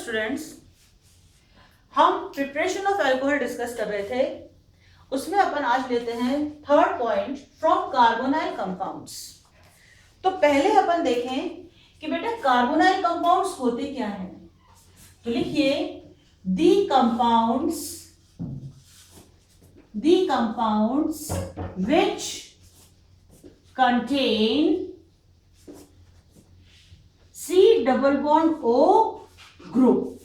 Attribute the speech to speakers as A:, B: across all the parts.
A: Students, हम preparation of alcohol discuss कर रहे थे। उसमें अपन आज लेते हैं third point, from carbonyl compounds. तो पहले अपन देखें कि बेटा कार्बोनाइल कंपाउंड्स होते क्या हैं। तो लिखिए the compounds which contain C double bond O ग्रुप।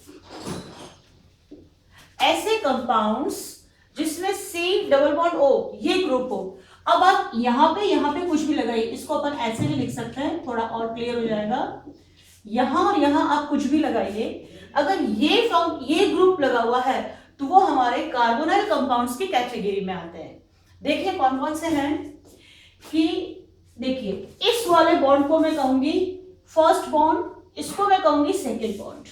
A: ऐसे कंपाउंड्स जिसमें C डबल बॉन्ड O ये ग्रुप हो। अब आप यहां पे कुछ भी लगाइए, इसको अपन ऐसे भी लिख सकते हैं, थोड़ा और क्लियर हो जाएगा। यहां और यहां आप कुछ भी लगाइए, अगर ये ग्रुप लगा हुआ है तो वो हमारे कार्बोनाइल कंपाउंड्स की कैटेगरी में आते हैं। देखिए कौन कौन से हैं कि देखिए इस वाले बॉन्ड को मैं कहूंगी फर्स्ट बॉन्ड, इसको मैं कहूंगी सेकेंड बॉन्ड।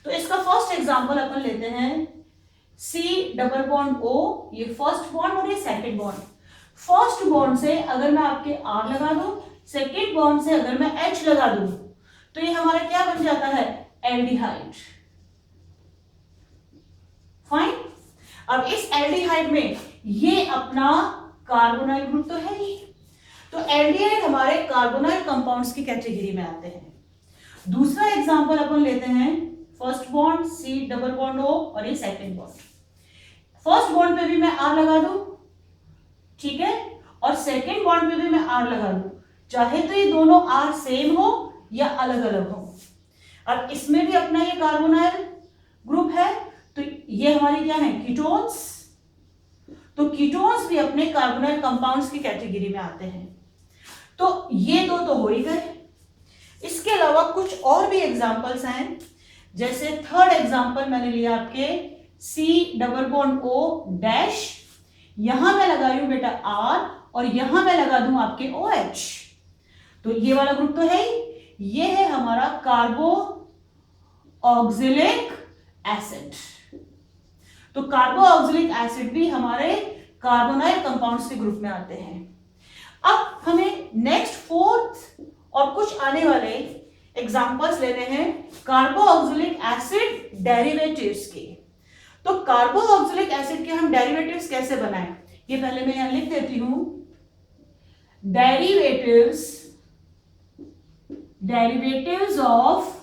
A: तो इसका फर्स्ट एग्जांपल अपन लेते हैं C डबल बॉन्ड O, ये फर्स्ट बॉन्ड और ये सेकेंड बॉन्ड। फर्स्ट बॉन्ड से अगर मैं आपके R लगा दूं, सेकेंड बॉन्ड से अगर मैं H लगा दूं, तो ये हमारा क्या बन जाता है, एल्डिहाइड। फाइन। अब इस एल्डिहाइड में ये अपना कार्बोनाइल ग्रुप तो है ही, तो एल्डिहाइड हमारे कार्बोनाइल कंपाउंड्स की कैटेगरी में आते हैं। दूसरा एग्जांपल अपन लेते हैं, first bond C double bond O और ये सेकंड बॉन्ड। फर्स्ट बॉन्ड पे भी मैं R लगा दूं, ठीक है, और सेकंड बॉन्ड पे भी मैं R लगा दूं, चाहे तो ये दोनों R सेम हो या अलग अलग हो। अब इसमें भी अपना ये कार्बोनाइल ग्रुप है, तो ये हमारी क्या है, कीटोन्स। तो कीटोन्स भी अपने कार्बोनाइल कंपाउंड्स की कैटेगरी में आते हैं। तो ये दो तो हो ही गए। इसके अलावा कुछ और भी एग्जांपल्स हैं, जैसे थर्ड एग्जांपल मैंने लिया आपके C double bond O dash, यहां मैं लगा रही हूं बेटा R और यहां मैं लगा दूं आपके OH। तो ये वाला ग्रुप तो है ही, ये है हमारा कार्बो ऑक्सिलिक एसिड। तो कार्बो ऑक्सिलिक एसिड भी हमारे कार्बोनाइल कंपाउंड्स के ग्रुप में आते हैं। अब हमें नेक्स्ट फोर्थ और कुछ आने वाले एग्जांपल्स लेने हैं कार्बो ऑक्सिलिक एसिड डेरिवेटिव्स के। तो कार्बो ऑक्सिलिक एसिड के हम डेरिवेटिव्स कैसे बनाएं, ये पहले मैं यहां लिख देती हूं। डेरिवेटिव्स ऑफ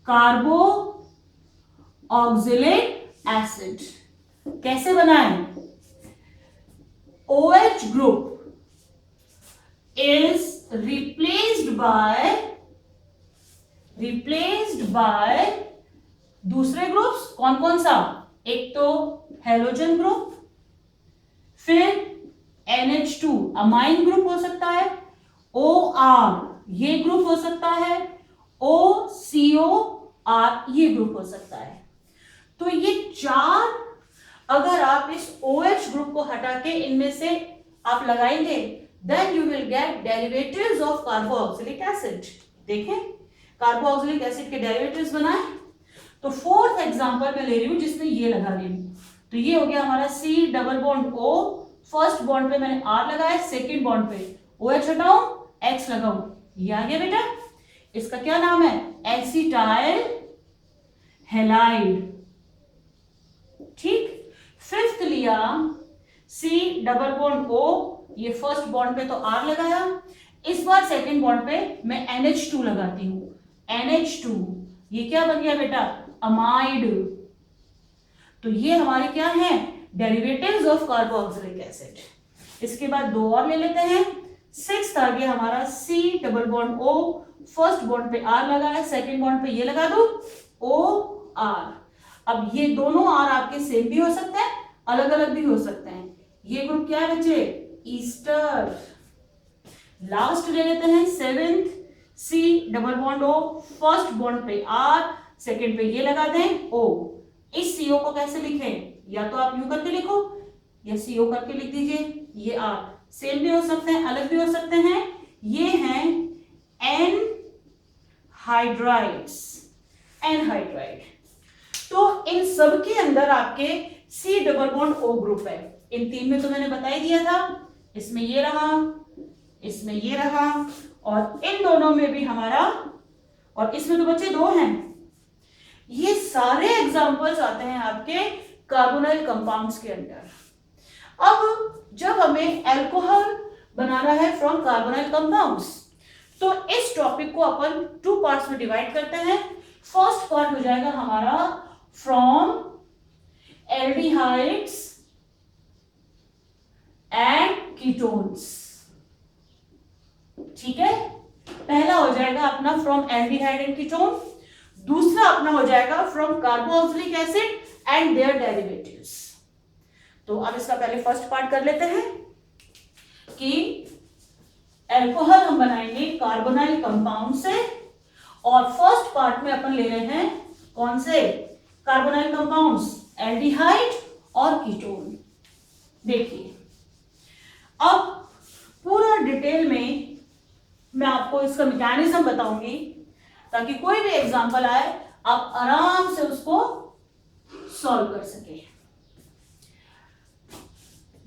A: कार्बो ऑक्सिलिक एसिड कैसे बनाएं। OH group is replaced by दूसरे ग्रुप्स। कौन कौन सा, एक तो हेलोजन ग्रुप, फिर NH2 अमाइन ग्रुप हो सकता है, OR ये ग्रुप हो सकता है, OCOR ये ग्रुप हो सकता है। तो ये चार, अगर आप इस OH ग्रुप को हटा के इनमें से आप लगाएंगे, then you will get derivatives of carboxylic acid। देखें कार्बोक्सिलिक एसिड के डेरिवेटिव्स बनाए। तो फोर्थ एग्जांपल मैं ले रही हूं जिसमें ये लगा रही हूं, तो ये हो गया हमारा C double bond O, first bond पे मैंने R लगाया, सेकंड बॉन्ड पे OH हटाऊं, X लगाऊं, ये आ गया बेटा। इसका क्या नाम है, एसिटाइल हैलाइड। ठीक। फिफ्थ लिया C डबल बॉन्ड O, ये फर्स्ट बॉन्ड पे तो R लगाया, इस बार सेकंड बॉन्ड पे मैं NH2 लगाती हूं, NH2 ये क्या बन गया बेटा, अमाइड। तो ये हमारे क्या है, डेरिवेटिव्स ऑफ कार्बोक्सिलिक एसिड। इसके बाद दो और ले लेते हैं। सिक्स्थ आ गया हमारा C double bond O, first bond पे R लगाया, सेकंड बॉन्ड पे ये लगा दो OR। अब ये दोनों R आपके सेम भी हो सकते हैं, अलग अलग भी हो सकते हैं। ये ग्रुप क्या है बच्चे, ईस्टर। लास्ट ले लेते हैं seventh, C double bond O, first bond पे R, सेकंड पे ये लगा दें O। इस CO को कैसे लिखें, या तो आप यूं करके लिखो या CO करके लिख दीजिए। ये R सेम भी हो सकते हैं, अलग भी हो सकते हैं। ये हैं एनहाइड्राइड्स, एनहाइड्राइड। तो इन सब के अंदर आपके C double bond O group है। इन तीन में तो मैंने बता ही दिया था, इसमें ये रहा, इसमें ये रहा, और इन दोनों में भी हमारा, और इसमें तो बच्चे दो हैं, ये सारे एग्जाम्पल्स आते हैं आपके कार्बोनाइल कंपाउंड्स के अंदर। अब जब हमें अल्कोहल बनाना है फ्रॉम कार्बोनाइल कंपाउंड्स, तो इस टॉपिक को अपन 2 पार्ट्स में डिवाइड करते हैं। फर्स्ट पार्ट हो जाएगा हमारा फ्रॉम एल्डिहाइड्स एंड कीटोन्स, ठीक है। पहला हो जाएगा अपना फ्रॉम एल्डिहाइड एंड कीटोन, दूसरा अपना हो जाएगा from carboxylic acid and their derivatives. तो अब इसका पहले फर्स्ट पार्ट कर लेते हैं कि अल्कोहल हम बनाएंगे कार्बोनाइल कंपाउंड से, और फर्स्ट पार्ट में अपन ले रहे हैं कौन से कार्बोनाइल कंपाउंड्स, एल्डिहाइड और कीटोन। देखिए अब पूरा डिटेल में मैं आपको इसका मैकेनिज्म बताऊंगी, ताकि कोई भी एग्जांपल आए आप आराम से उसको सॉल्व कर सके।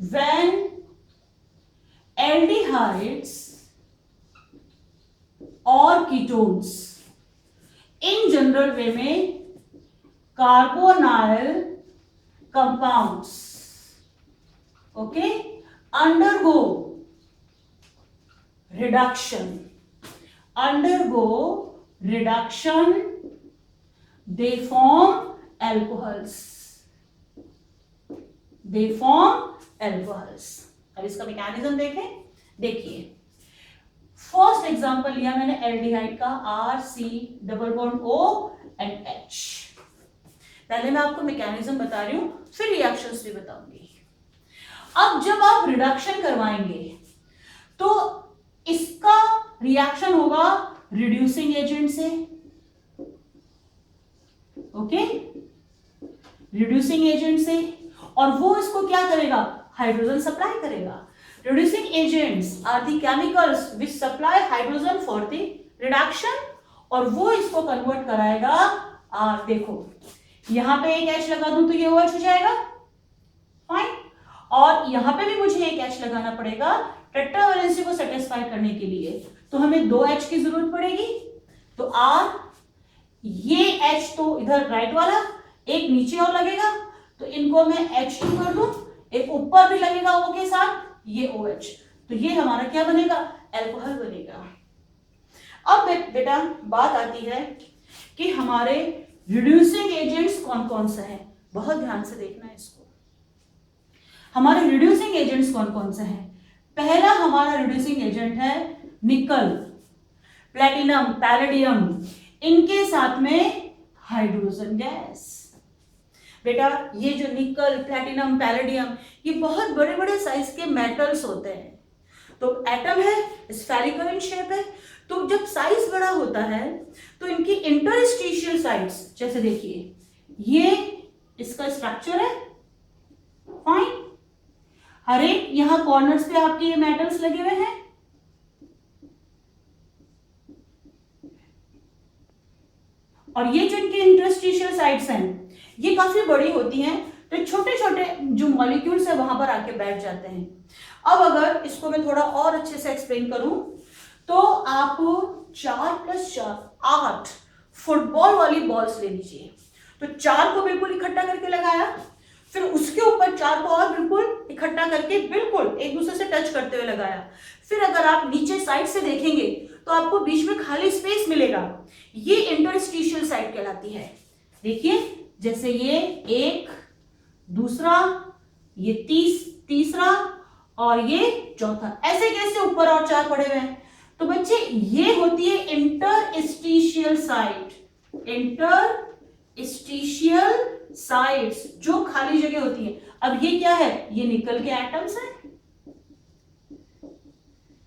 A: When aldehydes और कीटोन्स इन जनरल वे में carbonyl compounds okay undergo reduction, they form alcohols, अब इसका मैकेनिज्म देखें। देखिए फर्स्ट एग्जांपल लिया मैंने एल्डिहाइड का, RC≡O एंड H। पहले मैं आपको मैकेनिज्म बता रही हूं, फिर रिएक्शंस भी बताऊंगी। अब जब आप रिडक्शन करवाएंगे तो इसका रिएक्शन होगा रिड्यूसिंग एजेंट से, ओके, रिड्यूसिंग एजेंट से, और वो इसको क्या करेगा, हाइड्रोजन सप्लाई करेगा। Reducing agents are the chemicals which supply hydrogen for the reduction, और वो इसको कन्वर्ट कराएगा। देखो यहां पे एक H लगा दूं तो ये OH हो जाएगा, फाइन, और यहां पे भी मुझे एक H लगाना पड़ेगा टेट्रावैलेंसी को सेटिस्फाई करने के लिए, तो हमें 2 H की जरूरत पड़ेगी। तो R, ये H तो इधर राइट वाला, एक नीचे और लगेगा, तो इनको मैं H2 कर दूं, एक ऊपर भी लगेगा O के साथ, ये OH, तो ये हमारा क्या बनेगा, अल्कोहल बनेगा। अब बेटा बात आती है कि हमारे रिड्यूसिंग एजेंट्स कौन कौन से हैं, बहुत ध्यान से देखना है इसको। हमारे रिड्यूसिंग एजेंट्स कौन कौन से हैं। पहला हमारा रिड्यूसिंग एजेंट है निकल, प्लेटिनम, पैलेडियम, इनके साथ में हाइड्रोजन गैस। बेटा ये जो निकल, प्लेटिनम, पैलेडियम, ये बहुत बड़े बड़े साइज के मेटल्स होते हैं। तो एटम है, स्फेरिकल इन शेप है, तो जब साइज बड़ा होता है तो इनकी इंटरस्टिशियल साइड्स, जैसे देखिए ये इसका स्ट्रक्चर है, फाइन, हर एक यहां कॉर्नर्स पे आपके ये मेटल्स लगे हुए हैं, और ये जो इनकी इंटरस्टिशियल साइड्स हैं ये काफी बड़ी होती हैं, तो छोटे छोटे जो मॉलिक्यूल्स है वहां पर आके बैठ जाते हैं। अब अगर इसको मैं थोड़ा और अच्छे से एक्सप्लेन करूं तो आप 4 + 4 8 फुटबॉल वाली बॉल्स ले लीजिए। तो 4 को बिल्कुल इकट्ठा करके लगाया, फिर उसके ऊपर 4 को और बिल्कुल इकट्ठा करके बिल्कुल एक दूसरे से टच करते हुए लगाया। फिर अगर आप नीचे साइड से देखेंगे तो आपको बीच में खाली स्पेस मिलेगा, ये इंटरस्टिशियल साइड कहलाती है। देखिए जैसे ये एक, दूसरा, ये तीसरा और ये चौथा, ऐसे कैसे ऊपर और 4 पड़े हुए हैं। तो बच्चे ये होती है इंटरस्टिशियल साइड, इंटरस्टिशियल साइड्स जो खाली जगह होती है। अब ये क्या है, ये निकल के एटम्स हैं,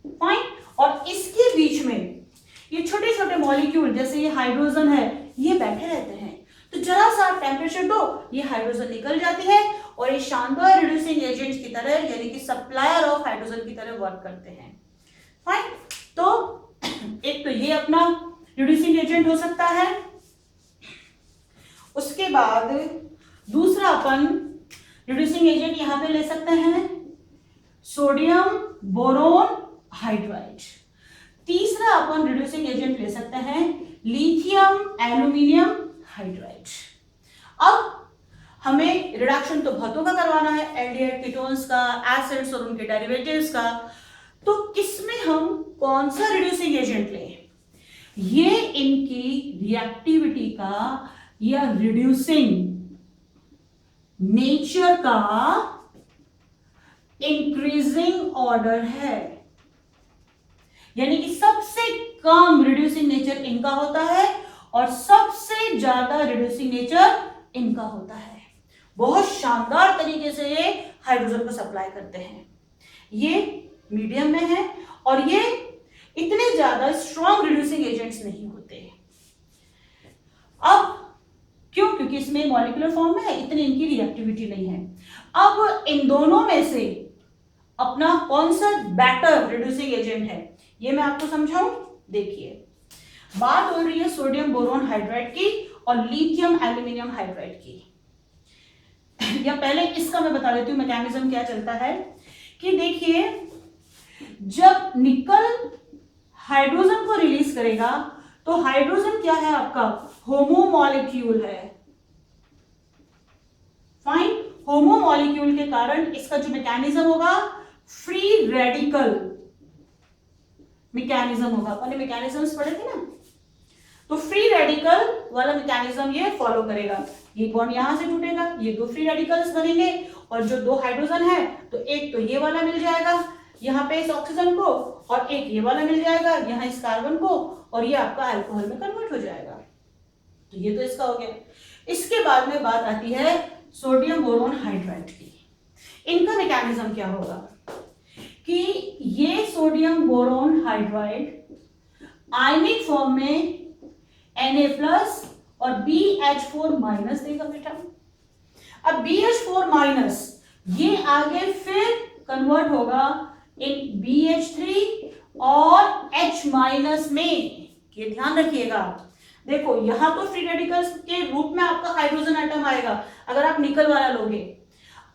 A: फाइन, और इसके बीच में ये छोटे छोटे मॉलिक्यूल जैसे ये हाइड्रोजन है, ये बैठे रहते हैं। तो जरा सा टेम्परेचर दो, ये हाइड्रोजन निकल जाती है और ये शानदार रिड्यूसिंग एजेंट्स की तरह, यानी कि सप्लायर ऑफ हाइड्रोजन की तरह वर्क करते हैं, फाइन। तो एक तो ये अपना रिड्यूसिंग एजेंट हो सकता है। उसके बाद दूसरा अपन रिड्यूसिंग एजेंट यहां पे ले सकते हैं सोडियम बोरोन हाइड्राइड। तीसरा अपन रिड्यूसिंग एजेंट ले सकते हैं लिथियम एल्यूमिनियम हाइड्राइड। अब हमें रिडक्शन तो बहुतों का करवाना है, एल्डिहाइड कीटोन्स का, एसिड्स और उनके डेरिवेटिव्स का। तो किसमें हम कौन सा रिड्यूसिंग एजेंट लें? ये इनकी रिएक्टिविटी का या रिड्यूसिंग नेचर का इंक्रीजिंग ऑर्डर है, यानी कि सबसे कम रिड्यूसिंग नेचर इनका होता है और सबसे ज्यादा रिड्यूसिंग नेचर इनका होता है। बहुत शानदार तरीके से ये हाइड्रोजन को सप्लाई करते हैं। ये मीडियम में है और ये इतने ज्यादा स्ट्रॉन्ग रिड्यूसिंग एजेंट्स नहीं होते। अब क्यों? क्योंकि इसमें मॉलिक्यूलर फॉर्म में है, इतनी इनकी रिएक्टिविटी नहीं है। अब इन दोनों में से अपना कौन सा बेटर रिड्यूसिंग एजेंट है, ये मैं आपको समझाऊं। देखिए, बात हो रही है सोडियम बोरोन हाइड्राइड की और लिथियम एल्यूमिनियम हाइड्राइड की। या पहले इसका मैं बता देती हूँ मैकेनिज्म क्या चलता है कि देखिए, जब निकल हाइड्रोजन को रिलीज करेगा तो हाइड्रोजन क्या है आपका? होमोमॉलिक्यूल है। फाइन, होमोमॉलिक्यूल के कारण इसका जो मैकेनिज्म होगा फ्री रेडिकल मैकेनिज्म होगा। अपने मैकेनिज्म्स पढ़े थे ना, तो फ्री रेडिकल वाला मैकेनिज्म ये फॉलो करेगा। ये बॉन्ड यहां से टूटेगा, ये दो फ्री रेडिकल्स बनेंगे और जो दो हाइड्रोजन है तो एक तो ये वाला मिल जाएगा यहाँ पे इस ऑक्सीजन को, और एक ये वाला मिल जाएगा यहाँ इस कार्बन को, और ये आपका अल्कोहल में कन्वर्ट हो जाएगा। तो ये तो इसका हो गया। इसके बाद में बात आती है सोडियम बोरोन हाइड्राइड की। इनका मैकेनिज्म क्या होगा कि ये sodium boron hydride ionic form में Na+ और BH4- देगा बेटा। अब BH4- ये आगे फिर कन्वर्ट होगा इन BH3 और H- में। ये ध्यान रखिएगा। देखो, यहां तो फ्री रेडिकल्स के रूप में आपका हाइड्रोजन एटम आएगा अगर आप निकल वाला लोगे।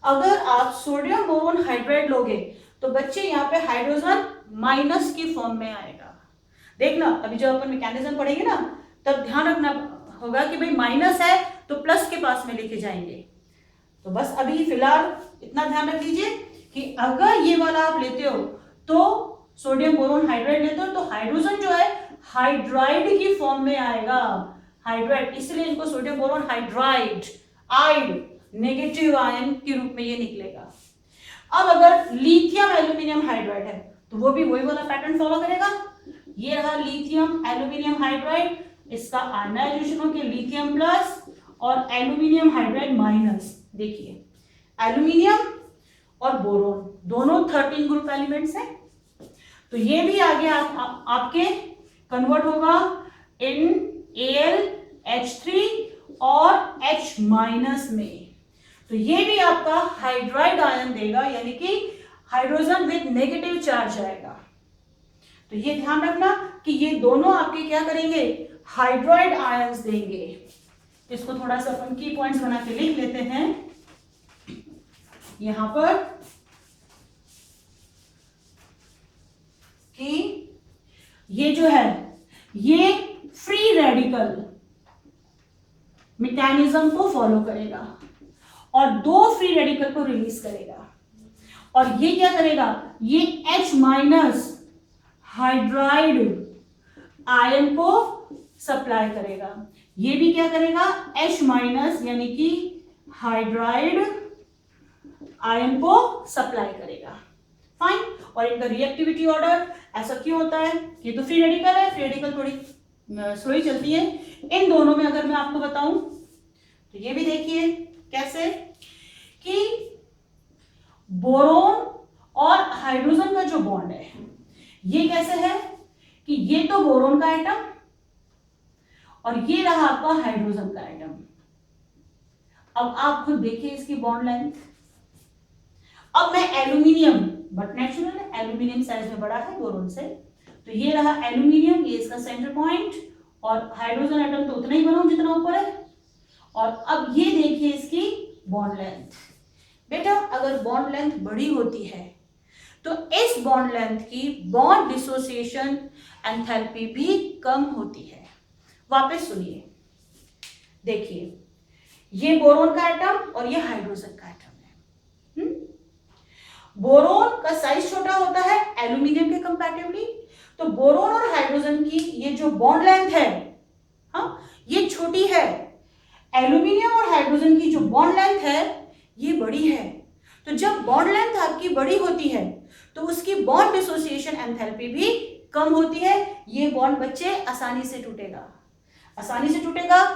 A: अगर आप सोडियम बोरोन हाइड्राइड लोगे तो बच्चे यहाँ पे हाइड्रोजन माइनस की फॉर्म में आएगा। देखना, अभी जब अपन मैकेनिज्म पढ़ेंगे ना तब ध्यान रखना होगा कि भाई माइनस है तो प्लस के पास में लेके जाएंगे। तो बस अभी फिलहाल इतना ध्यान रख लीजिए कि अगर ये वाला आप लेते हो तो सोडियम बोरोन हाइड्राइड लेते हो तो हाइड्रोजन जो है हाइड्राइड की फॉर्म में आएगा। हाइड्राइड, इसलिए इनको सोडियम बोरोन हाइड्राइड, आइड, नेगेटिव आयन के रूप में ये निकलेगा। अब अगर लिथियम एल्यूमिनियम हाइड्राइड है तो वो भी वही वाला पैटर्न फॉलो करेगा। ये रहा लिथियम एल्यूमिनियम हाइड्राइड, इसका आयनाइजेशन हो गया लिथियम प्लस और एल्यूमिनियम हाइड्राइड माइनस। देखिए, एल्यूमिनियम और बोरोन दोनों 13 ग्रुप एलिमेंट्स हैं, तो ये भी आगे आपके कन्वर्ट होगा इन AlH3 और H- में। तो ये भी आपका हाइड्राइड आयन देगा, यानी कि हाइड्रोजन विद नेगेटिव चार्ज आएगा। तो ये ध्यान रखना कि ये दोनों आपके क्या करेंगे? हाइड्राइड आयंस देंगे। इसको थोड़ा सा अपन की पॉइंट्स बना के लिख लेते हैं यहां पर कि ये जो है ये फ्री रेडिकल मैकेनिज्म को फॉलो करेगा और दो फ्री रेडिकल को रिलीज करेगा, और ये क्या करेगा? ये H- हाइड्राइड आयन को सप्लाई करेगा। ये भी क्या करेगा? H- यानी कि हाइड्राइड आयन को सप्लाई करेगा। फाइन, और इनका रिएक्टिविटी ऑर्डर ऐसा क्यों होता है? ये तो फ्री रेडिकल है, फ्री रेडिकल थोड़ी स्लो ही चलती है। इन दोनों में अगर मैं आपको बताऊं तो ये भी देखिए कैसे कि बोरोन और हाइड्रोजन का जो बॉन्ड है ये कैसे है कि ये तो बोरोन का एटम और ये रहा आपका हाइड्रोजन का एटम। अब आप खुद देखिए इसकी बॉन्ड लेंथ। अब मैं एल्यूमिनियम, बट नेचुरल है, एल्यूमिनियम साइज में बड़ा है बोरोन से, तो ये रहा एल्यूमिनियम, ये इसका सेंटर पॉइंट, और हाइड्रोजन एटम तो उतना ही बनाऊं जितना ऊपर है। और अब ये देखिए इसकी बॉन्ड लेंथ। बेटा, अगर बॉन्ड लेंथ बड़ी होती है तो इस बॉन्ड लेंथ की बॉन्ड डिसोसिएशन एंथैल्पी भी कम होती है। वापस सुनिए, देखिए ये बोरोन का एटम और ये हाइड्रोजन का एटम है। बोरोन का साइज छोटा होता है एल्यूमिनियम के कंपैरेटिवली, तो बोरोन और हाइड्रोजन की ये जो बॉन्ड लेंथ है, हाँ, ये छोटी है। एल्यूमिनियम और हाइड्रोजन की जो बॉन्ड लेंथ है ये बड़ी है। तो जब बॉन्ड लेंथ आपकी बड़ी होती है तो उसकी बॉन्ड डिसोसिएशन एंथैल्पी भी कम होती है। ये बॉन्ड बच्चे आसानी से टूटेगा,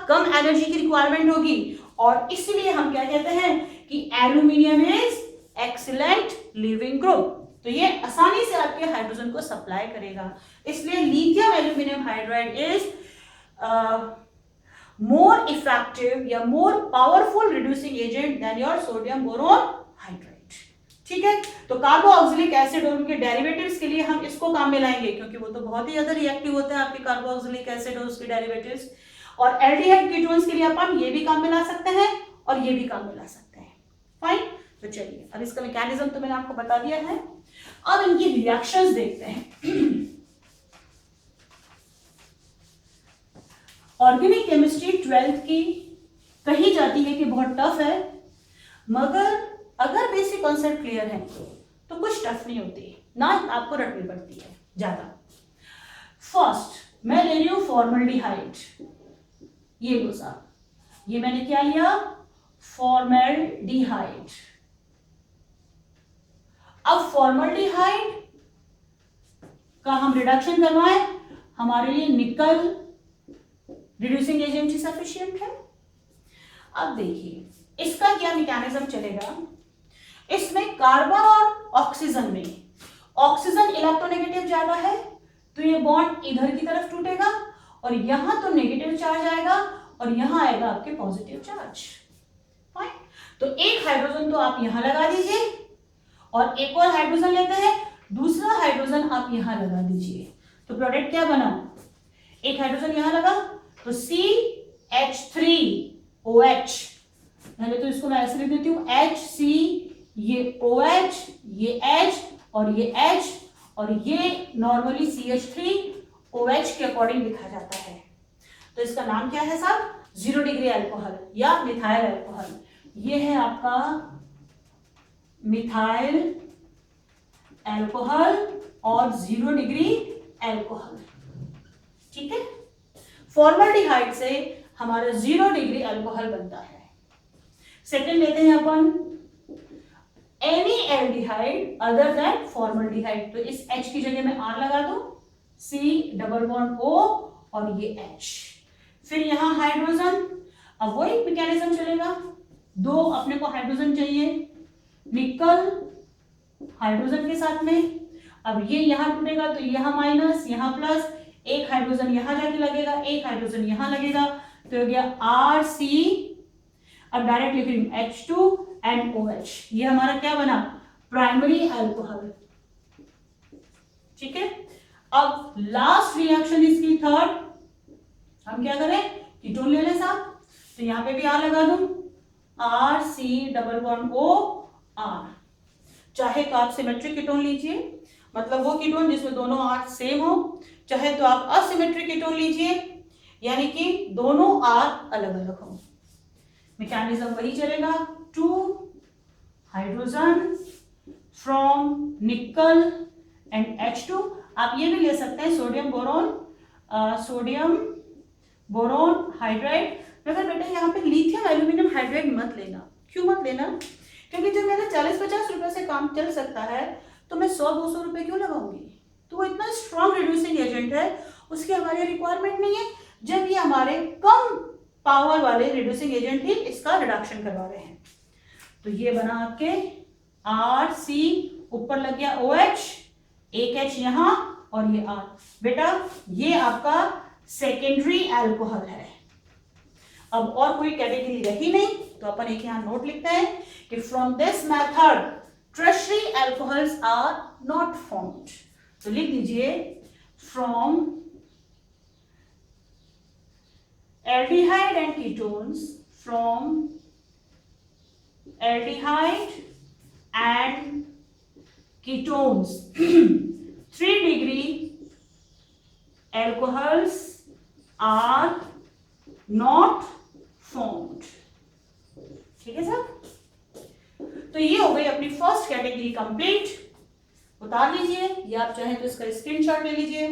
A: कम एनर्जी की रिक्वायरमेंट होगी, और इसलिए हम क्या कहते हैं कि aluminium is excellent leaving group. तो ये आसानी से आपके हाइड्रोजन को सप्लाई करेगा, इसलिए lithium aluminium hydride is more effective या more powerful reducing agent than your sodium boron hydride। ठीक है, तो कार्बोक्सिलिक एसिड और उनके डेरिवेटिव्स के लिए हम इसको काम में लाएंगे, क्योंकि वो तो बहुत ही ज्यादा रिएक्टिव होते हैं आपके कार्बोक्सिलिक एसिड और उसके डेरिवेटिव्स। और एल्डिहाइड कीटोन्स के लिए अपन ये भी काम में ला सकते हैं और ये भी काम में ला सकते हैं। फाइन, तो चलिए अब इसका मैकेनिज्म तो मैंने आपको बता दिया है, अब इनकी रिएक्शंस देखते हैं। ऑर्गेनिक केमिस्ट्री 12th की कही जाती है कि बहुत टफ है, मगर अगर बेसिक कॉन्सेप्ट क्लियर है तो कुछ टफ नहीं होती, ना आपको रटनी पड़ती है ज्यादा। फर्स्ट मैं ले रही हूं फॉर्मल्डिहाइड, ये लो साहब, ये मैंने क्या लिया, फॉर्मल्डिहाइड। अब फॉर्मल्डिहाइड का हम रिडक्शन करवाएं, हमारे लिए निकल रिड्यूसिंग एजेंट ही सफिशिएंट है। अब देखिए इसका क्या मैकेनिज्म चलेगा, इसमें कार्बन और ऑक्सीजन में, ऑक्सीजन इलेक्ट्रोनेगेटिव ज्यादा है तो ये बॉन्ड इधर की तरफ टूटेगा, और यहां तो नेगेटिव चार्ज आएगा और यहां आएगा आपके पॉजिटिव चार्ज। फाइन, तो एक हाइड्रोजन तो आप यहां लगा दीजिए और एक और हाइड्रोजन लेते हैं, दूसरा हाइड्रोजन आप यहां लगा दीजिए, तो प्रोडक्ट क्या बना, एक हाइड्रोजन यहां लगा तो CH3OH, पहले तो इसको मैं ऐसे लिख देती हूँ HC, ये OH, ये H और ये H, और ये नॉर्मली CH3OH के अकॉर्डिंग लिखा जाता है। तो इसका नाम क्या है साहब, 0 डिग्री अल्कोहल या मिथाइल अल्कोहल। ये है आपका मिथाइल अल्कोहल और 0 डिग्री अल्कोहल। ठीक है, फॉर्मल्डिहाइड से हमारा 0 डिग्री अल्कोहल बनता है। सेकंड लेते हैं अपन any aldehyde other than formaldehyde, तो इस H की जगह मैं R लगा दूं, C डबल बॉन्ड O और ये H, फिर यहां हाइड्रोजन। अब वही मैकेनिज्म चलेगा, दो अपने को हाइड्रोजन चाहिए, निकल हाइड्रोजन के साथ में, अब ये यहां टूटेगा तो यहां माइनस यहां प्लस, एक हाइड्रोजन यहां जाके लगेगा, एक हाइड्रोजन यहां लगेगा, तो हो गया RC। अब डायरेक्ट लिख रही हूं H2NOH, ये हमारा क्या बना, प्राइमरी अल्कोहल। ठीक है, अब लास्ट रिएक्शन इसकी थर्ड, हम क्या करें, कीटोन ले लें साहब, तो यहां पे भी R लगा दूं, RC double bond O R। चाहे तो आप सिमेट्रिक कीटोन लीजिए, मतलब वो कीटोन जिसमें दोनों R सेम हो, चाहे तो आप असिमेट्रिक कीटोन लीजिए, यानी कि दोनों R अलग अलग हो। मैकेनिज्म वही चलेगा, 2 हाइड्रोजन फ्रॉम निकल एंड H2। आप ये भी ले सकते हैं सोडियम बोरोन हाइड्राइड, मगर बेटा यहाँ पे लिथियम एल्यूमिनियम हाइड्राइड मत लेना। क्यों मत लेना, क्योंकि जब मेरा 40-50 रुपए से काम चल सकता है तो मैं 100-200 रुपए क्यों लगाऊंगी, तो वो इतना स्ट्रॉन्ग रिड्यूसिंग एजेंट है, उसकी हमारी रिक्वायरमेंट नहीं है, जब ये हमारे कम पावर वाले रिड्यूसिंग एजेंट ही इसका रिडक्शन करवा रहे हैं। तो ये बना आपके RC, ऊपर लग गया OH, एक H यहां और ये R। बेटा ये आपका सेकेंडरी अल्कोहल है। अब और कोई कैटेगरी रही नहीं, तो अपन एक यहां नोट लिखते हैं कि from this method tertiary alcohols are not formed. तो लिख दीजिए from aldehyde and ketones, from aldehyde and ketones 3 degree alcohols are not formed। ठीक है सर, तो ये हो गई अपनी फर्स्ट कैटेगरी कंप्लीट। उतार लीजिए, या आप चाहें तो इसका स्क्रीनशॉट ले लीजिए।